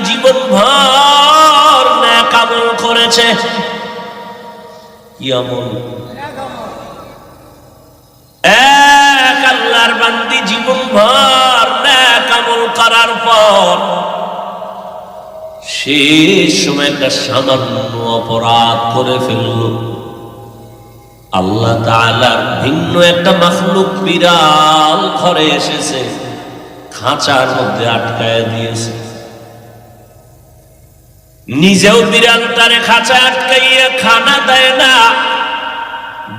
জীবন ভর নেক আমল করেছে। কি আমল? এক আল্লাহর বান্দি জীবন ভর নেক আমল করার পর শেষ সময় একটা সামান্য অপরাধ করে ফেলল, আল্লাহ তাআলার ভিন্ন একটা মাখলুক বিড়াল ঘরে এসেছে, খাঁচার মধ্যে আটকায় দিয়েছে। নিজেও বিড়ালটারে খাঁচা আটকাইয়া খানা দেয় না,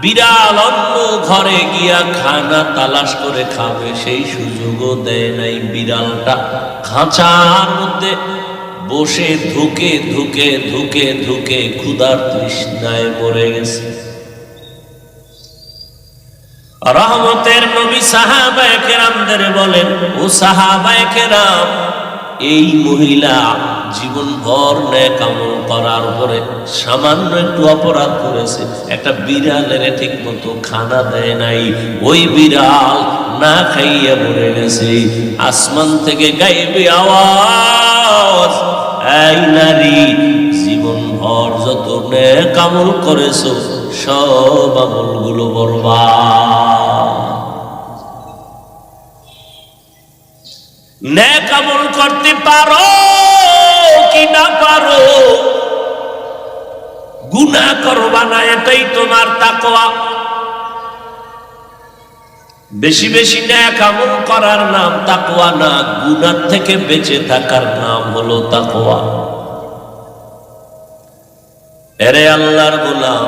বিড়াল অন্য ঘরে গিয়া খানা তালাশ করে খাবে সেই সুযোগও দেয় নাই। বিড়ালটা খাঁচার মধ্যে বসে ধুকে ধুকে ধুকে ধুকে ক্ষুধার তৃষ্ণায় মরে গেছে। রহমতের নবী সাহাবায়ে কেরামদের বলেন, ও সাহাবায়ে কেরাম, এই মহিলা জীবন ভর নেক আমল করার পরে সামান্য একটু অপরাধ করেছে, একটা বিড়ালের ঠিক মতো খানা দেয় নাই, ওই বিড়াল না খাইয়া মরে গেছে। আসমান থেকে গায়েবী আওয়াজ, এই নারী, জীবন ভর যত নেক আমল করেছো সব আমলগুলো বরবাদ। নেক আমল করতে পারো কি না পারো, গুনাহ করবা না, এটাই তোমার তাকওয়া। বেশি বেশি নেক আমল করার নাম তাকওয়া না, গুনাহ থেকে বেঁচে থাকার নাম হলো তাকওয়া। এরে আল্লাহর গোলাম,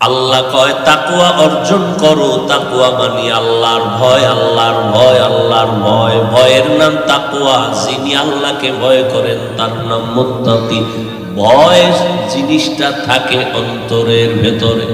আল্লাহ কয় তাকওয়া অর্জন করো। তাকওয়া মানে আল্লাহর ভয়, আল্লাহর ভয়, আল্লাহর ভয়। ভয়ের নাম তাকওয়া। যিনি আল্লাহকে ভয় করেন তার নাম মুত্তাকি। ভয় জিনিসটা থাকে অন্তরের ভেতরে।